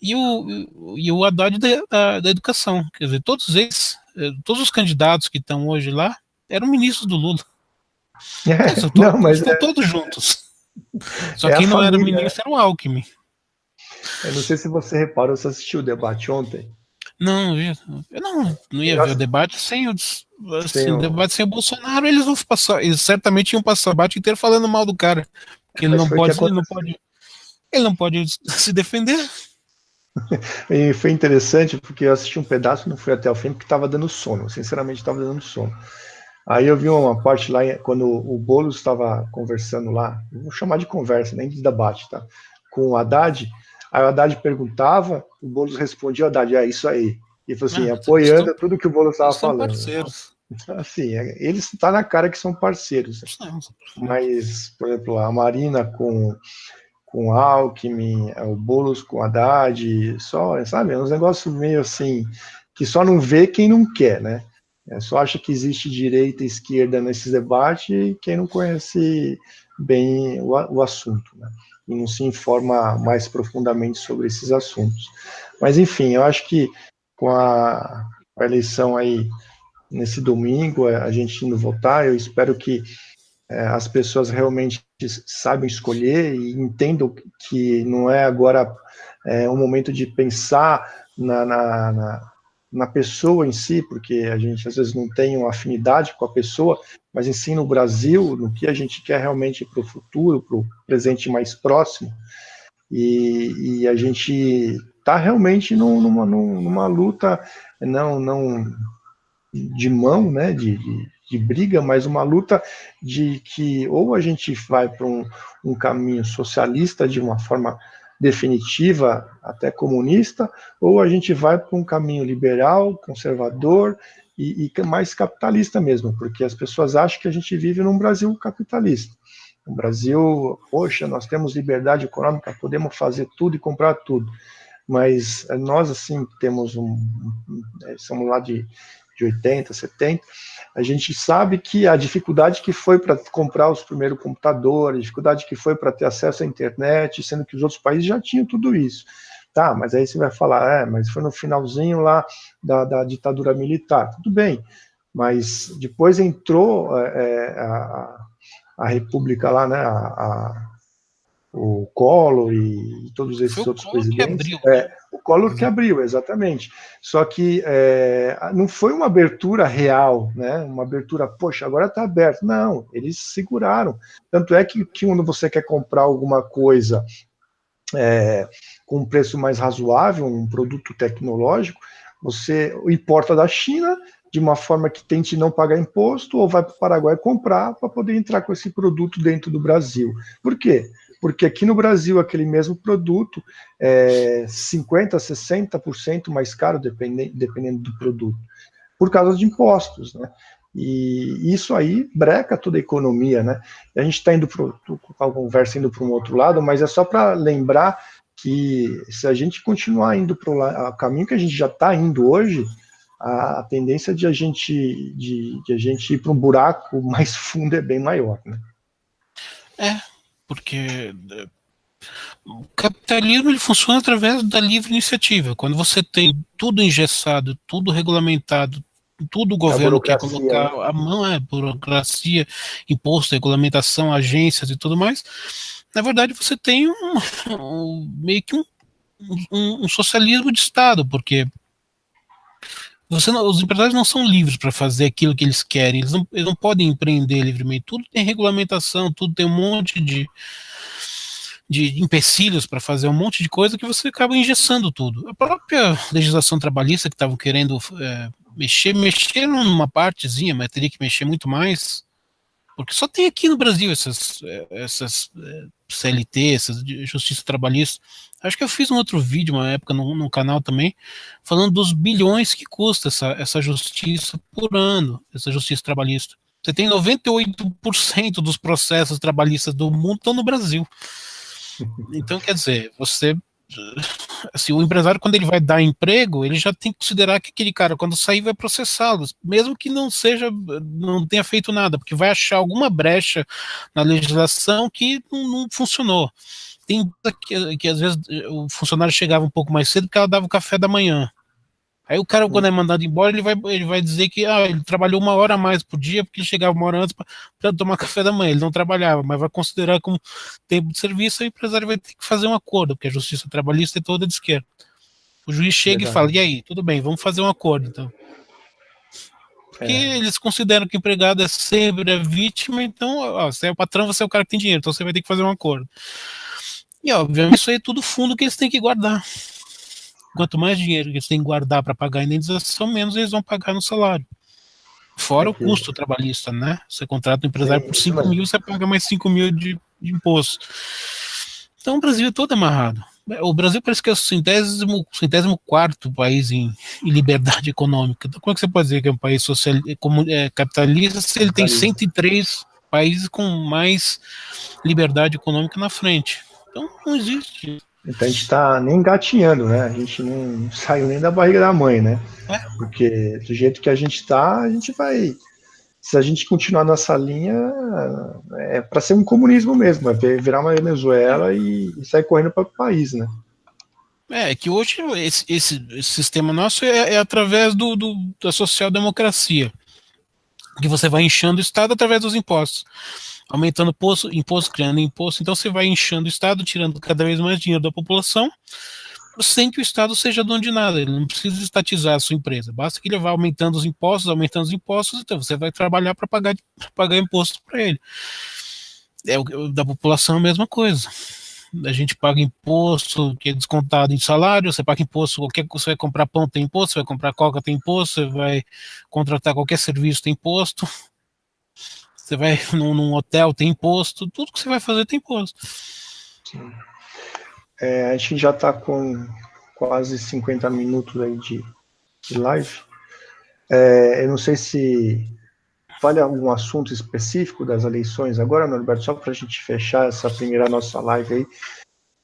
e o Haddad da Educação. Quer dizer, todos eles, todos os candidatos que estão hoje lá, eram ministros do Lula. Estão todos juntos. Só quem não era ministro era o Alckmin. Eu não sei se você reparou, você assistiu o debate ontem? Não, eu não ia ver o debate sem o debate sem o Bolsonaro. Eles vão passar, eles certamente iam passar o debate inteiro falando mal do cara, porque ele não pode se defender. E foi interessante porque eu assisti um pedaço, não fui até o fim porque estava dando sono, sinceramente estava dando sono. Aí eu vi uma parte lá quando o Boulos estava conversando lá, vou chamar de conversa, nem de debate, tá? Com o Haddad. Aí o Haddad perguntava, o Boulos respondia, o Haddad, isso aí. E falou assim, apoiando tudo que o Boulos estava falando. Parceiros. Assim, eles estão na cara que são parceiros. Mas, por exemplo, a Marina com o Alckmin, o Boulos com o Haddad, só, sabe, é uns negócios meio assim, que só não vê quem não quer, né? Só acha que existe direita e esquerda nesses debates e quem não conhece bem o assunto, né? E não se informa mais profundamente sobre esses assuntos. Mas, enfim, eu acho que com a eleição aí nesse domingo, a gente indo votar, eu espero que as pessoas realmente saibam escolher e entendam que não é agora um momento de pensar na pessoa em si, porque a gente às vezes não tem uma afinidade com a pessoa, mas em si no Brasil, no que a gente quer realmente para o futuro, para o presente mais próximo, e a gente está realmente numa luta não de mão, né, de briga, mas uma luta de que ou a gente vai para um caminho socialista de uma forma definitiva, até comunista, ou a gente vai para um caminho liberal, conservador e mais capitalista mesmo, porque as pessoas acham que a gente vive num Brasil capitalista. No Brasil, poxa, nós temos liberdade econômica, podemos fazer tudo e comprar tudo, mas nós, assim, temos somos lá de 80, 70, a gente sabe que a dificuldade que foi para comprar os primeiros computadores, a dificuldade que foi para ter acesso à internet, sendo que os outros países já tinham tudo isso. Tá, mas aí você vai falar, mas foi no finalzinho lá da ditadura militar. Tudo bem, mas depois entrou a República lá, né, o Collor e todos esses outros presidentes. O Collor que abriu, exatamente. Só que não foi uma abertura real, né? Uma abertura, poxa, agora está aberto. Não, eles seguraram. Tanto é que quando você quer comprar alguma coisa com um preço mais razoável, um produto tecnológico, você importa da China de uma forma que tente não pagar imposto ou vai para o Paraguai comprar para poder entrar com esse produto dentro do Brasil. Por quê? Porque aqui no Brasil, aquele mesmo produto é 50%, 60% mais caro, dependendo do produto, por causa de impostos, né? E isso aí breca toda a economia, né? A gente está indo com a conversa indo para um outro lado, mas é só para lembrar que se a gente continuar indo para o caminho que a gente já está indo hoje, a tendência de a gente ir para um buraco mais fundo é bem maior, né? Porque o capitalismo ele funciona através da livre iniciativa. Quando você tem tudo engessado, tudo regulamentado, tudo o governo quer colocar a mão, burocracia, imposto, regulamentação, agências e tudo mais, na verdade você tem meio que um socialismo de Estado, porque os empresários não são livres para fazer aquilo que eles querem, eles não podem empreender livremente, tudo tem regulamentação, tudo tem um monte de empecilhos para fazer um monte de coisa que você acaba engessando tudo. A própria legislação trabalhista que estavam querendo mexer numa partezinha, mas teria que mexer muito mais, porque só tem aqui no Brasil essas CLT, essas justiça trabalhista. Acho que eu fiz um outro vídeo uma época no canal também, falando dos bilhões que custa essa justiça por ano, essa justiça trabalhista. Você tem 98% dos processos trabalhistas do mundo estão no Brasil. Então, quer dizer, assim, o empresário, quando ele vai dar emprego, ele já tem que considerar que aquele cara, quando sair, vai processá-los, mesmo que não tenha feito nada, porque vai achar alguma brecha na legislação que não funcionou. Tem que às vezes o funcionário chegava um pouco mais cedo porque ela dava o café da manhã. Aí o cara, quando é mandado embora, ele vai dizer que ele trabalhou 1 hora a mais por dia, porque ele chegava 1 hora antes para tomar café da manhã. Ele não trabalhava, mas vai considerar como tempo de serviço, o empresário vai ter que fazer um acordo, porque a justiça trabalhista é toda de esquerda. O juiz chega e fala, e aí, tudo bem, vamos fazer um acordo, então. Porque eles consideram que o empregado é sempre a vítima, então, você é o patrão, você é o cara que tem dinheiro, então você vai ter que fazer um acordo. E, obviamente, isso aí é tudo fundo que eles têm que guardar. Quanto mais dinheiro que eles têm que guardar para pagar a indenização, menos eles vão pagar no salário. Fora o custo trabalhista, né? Você contrata um empresário por 5 mil, você paga mais 5 mil de imposto. Então o Brasil é todo amarrado. O Brasil parece que é o 104º país em liberdade econômica. Então, como é que você pode dizer que é um país capitalista se ele tem 103 países com mais liberdade econômica na frente? Então não existe. Então a gente está nem engatinhando, né? A gente não saiu nem da barriga da mãe, né? Porque do jeito que a gente está, a gente vai. Se a gente continuar nessa linha, é para ser um comunismo mesmo, é virar uma Venezuela e sair correndo para o país, né? É que hoje esse sistema nosso é através da social-democracia, que você vai inchando o Estado através dos impostos. Aumentando imposto, criando imposto, então você vai inchando o Estado, tirando cada vez mais dinheiro da população, sem que o Estado seja dono de nada, ele não precisa estatizar a sua empresa, basta que ele vá aumentando os impostos, então você vai trabalhar para pagar imposto para ele. Da população a mesma coisa. A gente paga imposto que é descontado em salário, você paga imposto, você vai comprar pão tem imposto, você vai comprar coca tem imposto, você vai contratar qualquer serviço tem imposto. Você vai num hotel, tem imposto, tudo que você vai fazer tem imposto. Sim. A gente já está com quase 50 minutos aí de live. Eu não sei se vale algum assunto específico das eleições agora, Norberto, só para a gente fechar essa primeira nossa live aí,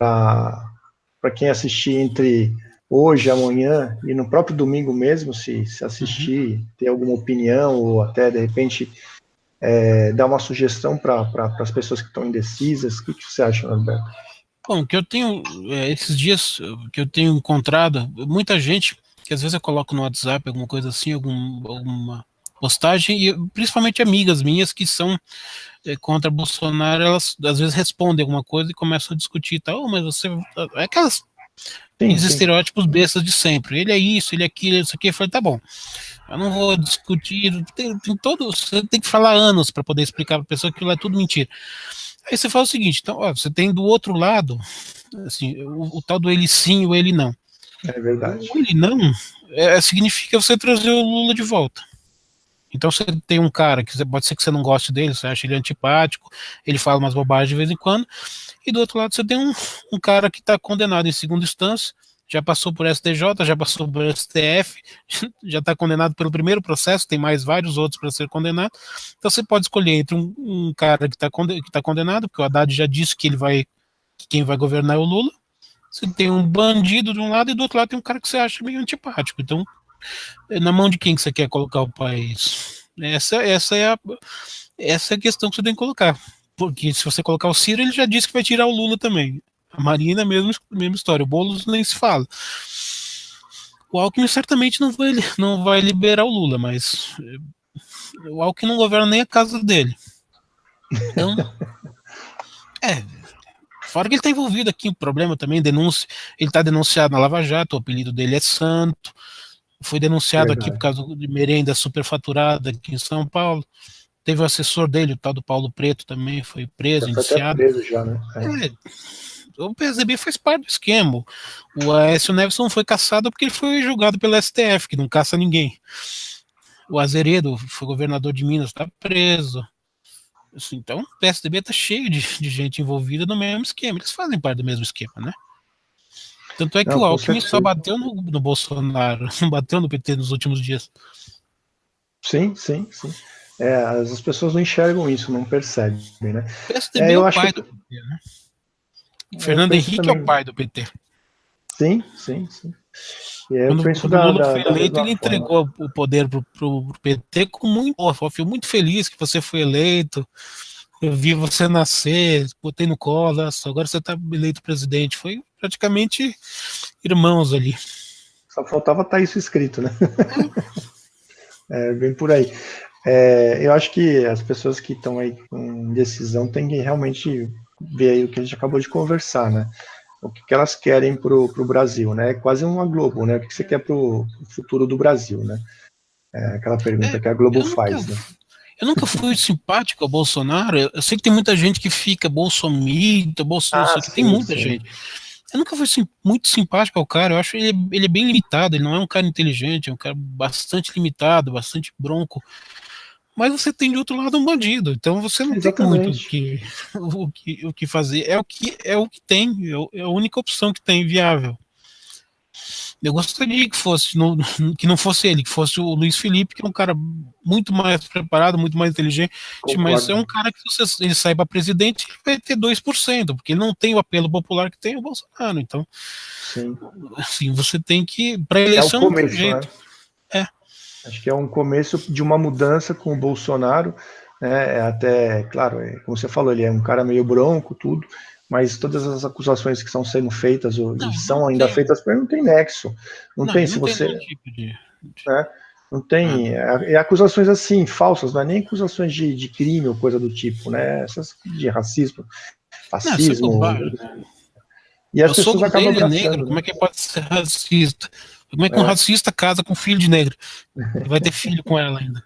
para quem assistir entre hoje, amanhã e no próprio domingo mesmo, se assistir, ter alguma opinião ou até, de repente, dar uma sugestão para as pessoas que estão indecisas. O que você acha, Norberto? Bom, que eu tenho, esses dias que eu tenho encontrado, muita gente, que às vezes eu coloco no WhatsApp, alguma coisa assim, alguma postagem, e principalmente amigas minhas que são contra Bolsonaro, elas às vezes respondem alguma coisa e começam a discutir e tal, mas você... É aquelas... Os estereótipos bestas de sempre. Ele é isso, ele é aquilo, isso aqui. Eu falei, tá bom, eu não vou discutir. Você tem que falar anos para poder explicar para a pessoa que aquilo é tudo mentira. Aí você fala o seguinte, então, você tem do outro lado, assim, o tal do ele sim e o ele não. É verdade. O ele não significa você trazer o Lula de volta. Então você tem um cara que pode ser que você não goste dele, você acha ele antipático, ele fala umas bobagens de vez em quando, e do outro lado você tem um cara que está condenado em segunda instância, já passou por STJ, já passou por STF, já está condenado pelo primeiro processo, tem mais vários outros para ser condenado. Então você pode escolher entre um cara que está condenado, porque o Haddad já disse que quem vai governar é o Lula. Você tem um bandido de um lado e do outro lado tem um cara que você acha meio antipático. Então Na mão de quem que você quer colocar o país? Essa é a questão que você tem que colocar. Porque se você colocar o Ciro, ele já disse que vai tirar o Lula também. A Marina, mesma história. O Boulos nem se fala. O Alckmin certamente não vai liberar o Lula, mas o Alckmin não governa nem a casa dele. Então, fora que ele está envolvido aqui em problema também, denúncia. Ele está denunciado na Lava Jato, o apelido dele é Santo. Foi denunciado aqui por causa de merenda superfaturada aqui em São Paulo. Teve o assessor dele, o tal do Paulo Preto também, foi preso, Já foi até indiciado. preso já, né? O PSDB faz parte do esquema. O Aécio Neves não foi caçado porque ele foi julgado pelo STF, que não caça ninguém. O Azeredo foi governador de Minas, está preso. Assim, então, o PSDB está cheio de gente envolvida no mesmo esquema. Eles fazem parte do mesmo esquema, né? Tanto é que o Alckmin só bateu no Bolsonaro, não bateu no PT nos últimos dias. Sim. As pessoas não enxergam isso, não percebem, né? O PSDB é o pai do PT, né? Fernando Henrique também é o pai do PT. Sim. E eu quando penso o Lula foi da eleito, ele forma. entregou o poder pro PT com eu fui muito feliz que você foi eleito, eu vi você nascer, botei no colo, agora você está eleito presidente. Foi praticamente irmãos ali. Só faltava estar isso escrito, né? Bem por aí. Eu acho que as pessoas que estão aí com decisão têm que realmente ver aí o que a gente acabou de conversar, né? O que elas querem para o Brasil, né? É quase uma Globo, né? O que você quer para o futuro do Brasil, né? Aquela pergunta que a Globo faz, né? Eu nunca fui simpático ao Bolsonaro. Eu sei que tem muita gente que fica bolsomito, tem muita gente. Eu nunca fui muito simpático ao cara. Eu acho ele é bem limitado. Ele não é um cara inteligente, é um cara bastante limitado, bastante bronco. Mas você tem de outro lado um bandido. Então você não tem muito o que fazer. É o que tem. É a única opção que tem viável. Eu gostaria que não fosse ele, que fosse o Luiz Felipe, que é um cara muito mais preparado, muito mais inteligente, mas é um cara que se ele sair para presidente, ele vai ter 2%, porque ele não tem o apelo popular que tem o Bolsonaro. Então, assim, você tem que, para eleição, é o começo, não tem jeito. Né? Acho que é um começo de uma mudança com o Bolsonaro, né? Até, claro, como você falou, ele é um cara meio bronco, tudo, mas todas as acusações que estão sendo feitas e são ainda feitas, não tem nexo. Não tem, se você. Nenhum tipo de... Né? Não tem. Acusações assim, falsas, não é nem acusações de crime ou coisa do tipo, né? Essas de racismo, fascismo. E as pessoas acabam abraçando. Negro, como é que pode ser racista? Como é que um racista casa com filho de negro? Ele vai ter filho com ela ainda.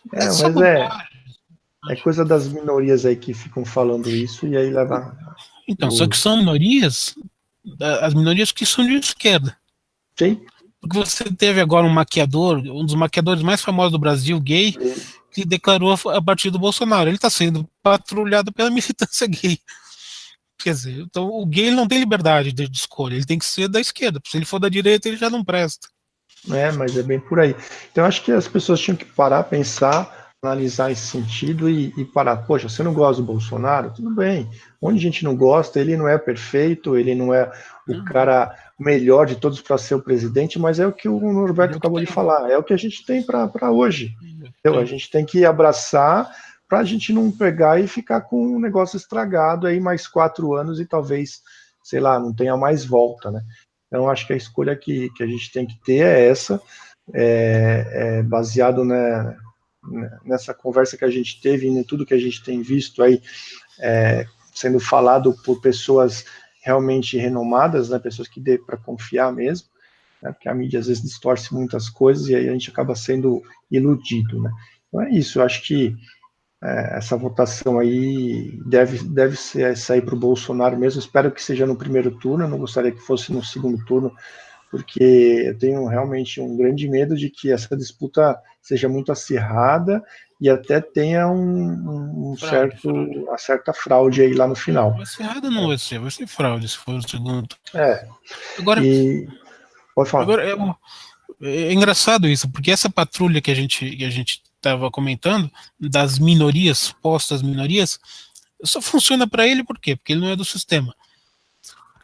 Mas é coisa das minorias aí que ficam falando isso e aí leva. Então, só que são minorias, as minorias que são de esquerda. Sim. Porque você teve agora um maquiador, um dos maquiadores mais famosos do Brasil, gay, que declarou a partir do Bolsonaro. Ele está sendo patrulhado pela militância gay. Quer dizer, então o gay não tem liberdade de escolha, ele tem que ser da esquerda. Se ele for da direita, ele já não presta. Mas é bem por aí. Então, acho que as pessoas tinham que parar, pensar, analisar esse sentido e parar. Poxa, você não gosta do Bolsonaro? Tudo bem. Onde a gente não gosta, ele não é perfeito, ele não é o cara melhor de todos para ser o presidente, mas é o que o Norberto acabou de falar, é o que a gente tem para hoje. Então, a gente tem que abraçar para a gente não pegar e ficar com um negócio estragado aí mais 4 anos e talvez, sei lá, não tenha mais volta, né? Então, acho que a escolha que a gente tem que ter é essa, baseado nessa conversa que a gente teve e em tudo que a gente tem visto aí sendo falado por pessoas realmente renomadas, né, pessoas que dê para confiar mesmo, né, porque a mídia às vezes distorce muitas coisas e aí a gente acaba sendo iludido, né? Então é isso, eu acho que essa votação aí deve sair para o Bolsonaro mesmo, espero que seja no primeiro turno, eu não gostaria que fosse no segundo turno, porque eu tenho realmente um grande medo de que essa disputa seja muito acirrada e até tenha uma certa fraude aí lá no final. Acirrada não vai ser fraude se for o segundo. Agora, pode falar. Agora é engraçado isso, porque essa patrulha que a gente estava comentando, das minorias, supostas minorias, só funciona para ele por quê? Porque ele não é do sistema.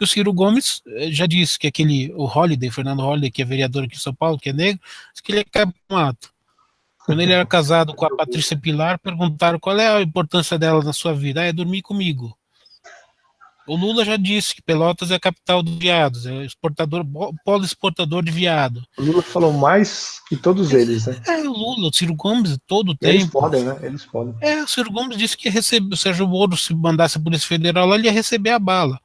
o Ciro Gomes já disse que o Fernando Holliday, que é vereador aqui em São Paulo, que é negro, disse que ele é capaz. Quando ele era casado com a Patrícia Pilar, perguntaram qual é a importância dela na sua vida. É dormir comigo. O Lula já disse que Pelotas é a capital dos viados, é polo exportador de viado. O Lula falou mais que todos eles, né? O Lula, o Ciro Gomes, todo o tempo. Eles podem, né? Eles podem. O Ciro Gomes disse que ia receber, o Sérgio Moro, se mandasse a Polícia Federal lá, ele ia receber a bala.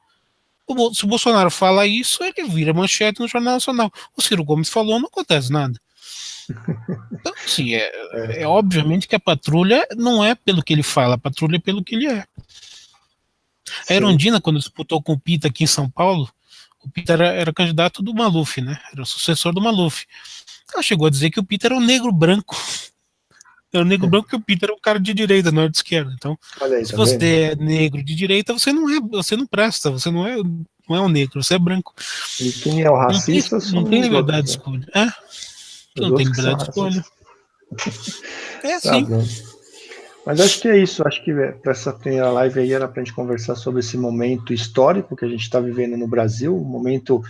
Se o Bolsonaro fala isso, ele vira manchete no Jornal Nacional. O Ciro Gomes falou, não acontece nada. Então, sim, obviamente que a patrulha não é pelo que ele fala, a patrulha é pelo que ele é. A Erundina, quando disputou com o Pita aqui em São Paulo, o Pita era candidato do Maluf, né? Era o sucessor do Maluf. Ela chegou a dizer que o Pita era um negro branco. Era um negro branco, que o Pita era um cara de direita, não era de esquerda. Então, aí, se você é negro de direita, você não presta, você não é um negro, você é branco. E quem é o racista não tem liberdade de escolha. Não tem liberdade de escolha. Assim. Tá, mas acho que é isso, acho que para essa primeira live aí era para a gente conversar sobre esse momento histórico que a gente está vivendo no Brasil, um momento,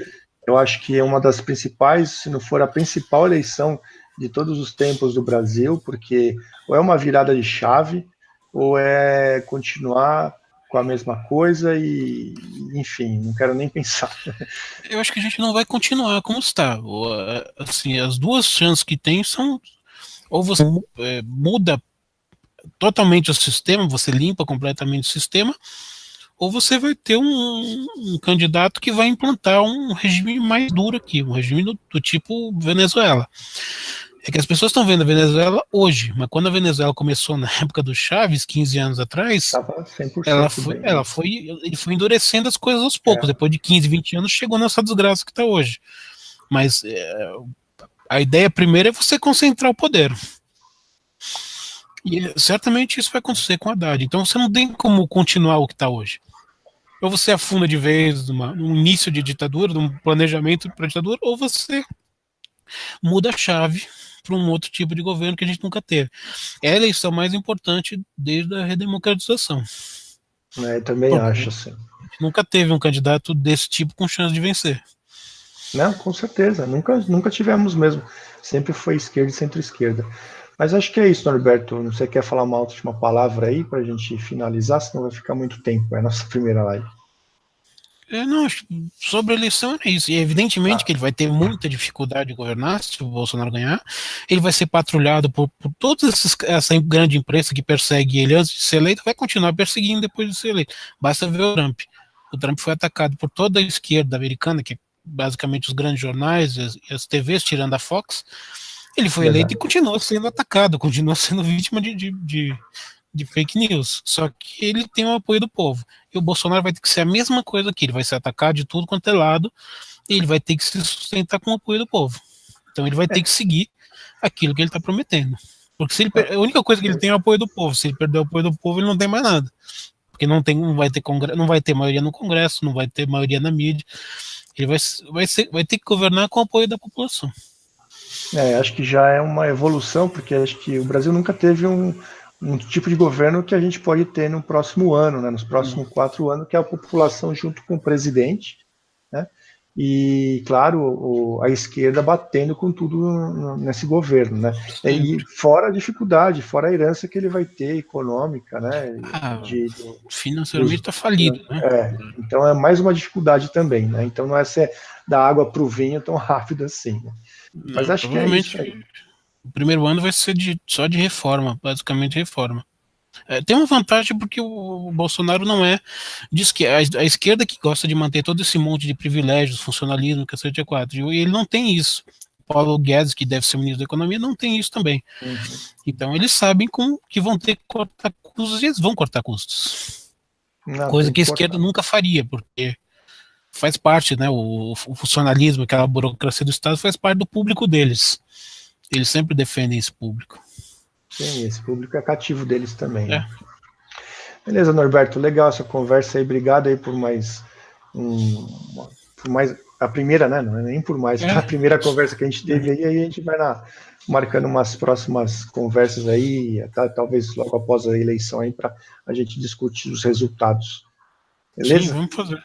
eu acho que é uma das principais, se não for a principal eleição de todos os tempos do Brasil, porque ou é uma virada de chave, ou é continuar com a mesma coisa e, enfim, não quero nem pensar. Eu acho que a gente não vai continuar como está. Assim, as duas chances que tem são, ou você muda totalmente o sistema, você limpa completamente o sistema, ou você vai ter um candidato que vai implantar um regime mais duro aqui, um regime do tipo Venezuela. É que as pessoas estão vendo a Venezuela hoje, mas quando a Venezuela começou na época do Chaves, 15 anos atrás, ele foi endurecendo as coisas aos poucos. Depois de 15, 20 anos, chegou nessa desgraça que está hoje. Mas a ideia primeira é você concentrar o poder. E certamente isso vai acontecer com a Haddad. Então você não tem como continuar o que está hoje. Ou você afunda de vez num início de ditadura, num planejamento para ditadura, ou você muda a chave para um outro tipo de governo que a gente nunca teve. É a eleição mais importante desde a redemocratização. Eu também acho assim. A gente nunca teve um candidato desse tipo com chance de vencer. Não, com certeza. Nunca tivemos mesmo. Sempre foi esquerda e centro-esquerda. Mas acho que é isso, Norberto. Você quer falar uma última palavra aí para a gente finalizar? Senão vai ficar muito tempo. É a nossa primeira live. Não, sobre a eleição é isso. E evidentemente que ele vai ter muita dificuldade de governar se o Bolsonaro ganhar. Ele vai ser patrulhado por toda essa grande imprensa que persegue ele antes de ser eleito, vai continuar perseguindo depois de ser eleito. Basta ver o Trump. O Trump foi atacado por toda a esquerda americana, que é basicamente os grandes jornais e as TVs, tirando a Fox. Ele foi eleito e continua sendo atacado, continua sendo vítima de fake news, só que ele tem o apoio do povo. E o Bolsonaro vai ter que ser a mesma coisa aqui, ele vai ser atacado de tudo quanto é lado, e ele vai ter que se sustentar com o apoio do povo. Então ele vai ter que seguir aquilo que ele está prometendo. Porque a única coisa que ele tem é o apoio do povo. Se ele perder o apoio do povo, ele não tem mais nada. Porque não vai ter maioria no Congresso, não vai ter maioria na mídia. Ele vai ter que governar com o apoio da população. Acho que já é uma evolução, porque acho que o Brasil nunca teve um tipo de governo que a gente pode ter no próximo ano, né, nos próximos 4 anos, que é a população junto com o presidente, né, e, claro, a esquerda batendo com tudo nesse governo, né, e fora a dificuldade, fora a herança que ele vai ter econômica, né, financeiramente está falido, né. Então é mais uma dificuldade também, né, então não é ser da água para o vinho tão rápido assim, né. Mas acho que é isso aí. O primeiro ano vai ser só de reforma, basicamente reforma. Tem uma vantagem porque o Bolsonaro não é a esquerda que gosta de manter todo esse monte de privilégios, funcionalismo, cacete A4, e ele não tem isso. Paulo Guedes, que deve ser o ministro da Economia, não tem isso também. Então eles sabem que vão ter que cortar custos, e eles vão cortar custos. Coisa que a esquerda nunca faria, porque faz parte, né, o funcionalismo, aquela burocracia do Estado faz parte do público deles. Eles sempre defendem esse público. Sim, esse público é cativo deles também. Né? Beleza, Norberto, legal essa conversa aí. Obrigado aí por mais a primeira, né? Não é nem por mais, a primeira conversa que a gente teve aí a gente vai marcando umas próximas conversas aí, talvez logo após a eleição aí, para a gente discutir os resultados. Beleza? Sim, vamos fazer.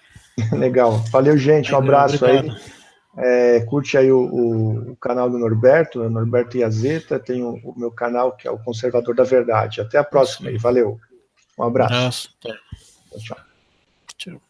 Legal. Valeu, gente. Um abraço Obrigado. aí. Curte aí o canal do Norberto, Norberto Iazeta. Tem o meu canal, que é o Conservador da Verdade. Até a próxima aí. Valeu. Um abraço. Abraço. Tchau, tchau. Tchau.